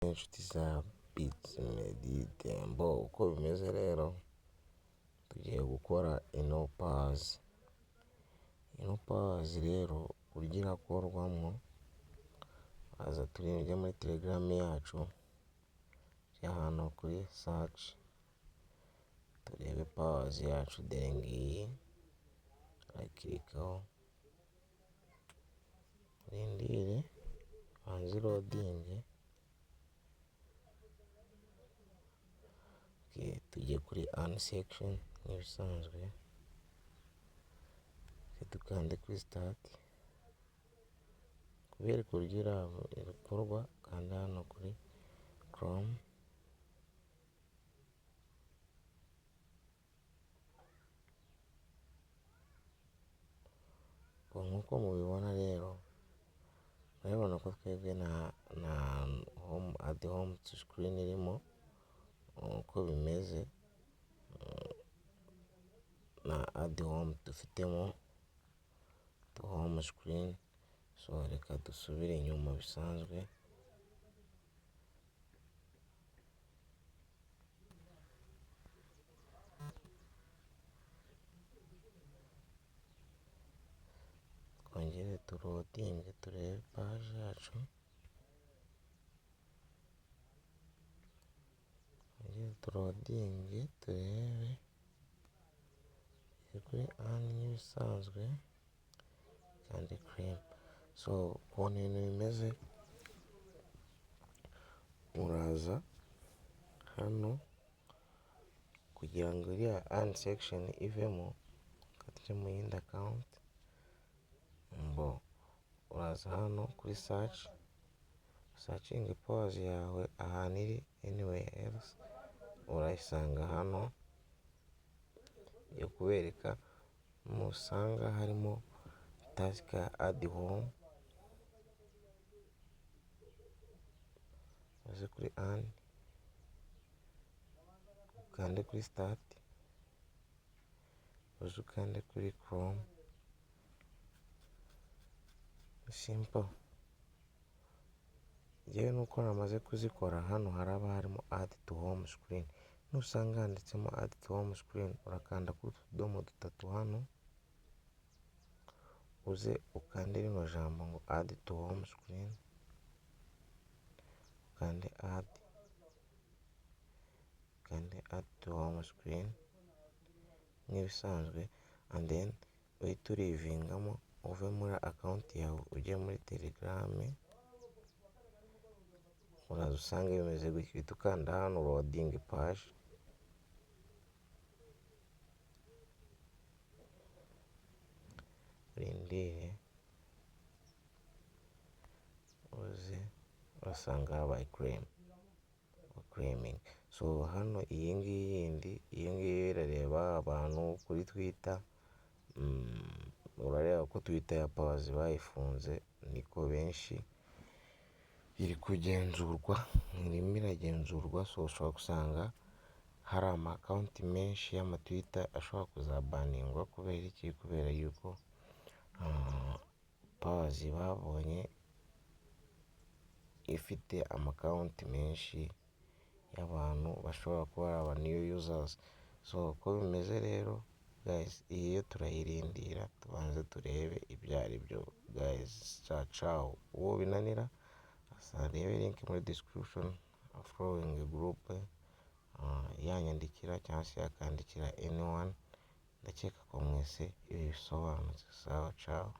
inshuti za Beats Medi Tembo, uko bimeze rero tugiye gukora ino pazi rero uburyo irakorwamo, aza tujye muri telegram yacu hano kuri search turebe pazi yacu dore ngiyi, turakirikaho rindire banze loading. Tujye kuri earn section nk'ibisanzwe, dukande kuri start kubereka uburyo irakorwa. Kanda hano kuri Chrome, nk'uko mubibona rero murabibona ko twebwe na home at home screen irimo uko bimeze, na add home dufitemo home screen. So reka dusubire inyuma bisanzwe, twongere turodinge turebe paji yacu, turodinge turebe kuri ani nk'ibisanzwe kandi cream. So ukuntu ibintu bimeze, uraza hano kugira ngo iriya ani section ivemo, ukajya mu yindi account, uraza hano kuri searching pause yawe ahantu iri anywhere else, urayisanga hano yo kubereka. Musanga harimo task add home, uze kuri earn, ukande kuri start, uze ukande kuri Chrome. Simple. Yewe nuko namaze kuzikora, hano haraba harimo add to home screen. Nusanga handitsemo add to home screen, urakanda kuri utudomo dutatu hano, uze ukande rino jambo ngo add to home screen, ukande add to home screen nk'ibisanzwe, and then uhita urivingamo uve muri account yawe ujye muri telegram. Uraza usanga bimeze gutyo, uhita ukanda hano loading page, urindire uze urasanga habaye claiming. So hano iyi ngiyi irareba abantu kuri Twitter. Urareba ko Twitter ya pazi bayifunze, niko benshi iri kugenzurwa, irimo iragenzurwa. So ushobora gusanga hari ama account menshi y'ama Twitter ashobora kuzabaningwa kubera iki? Kubera yuko pazi babonye ifite ama account menshi y'abantu bashobora kuba ari aba new users. So uko bimeze rero guys, iyo turayirindira tubanze turebe ibyo ari byo guys. Ciao. Uwo binanira arebe link muri description, following group, yanyandikira cyangwa se yakandikira anyone. Ndakeka ko mwese ibi bisobanutse. Sawa, ciao.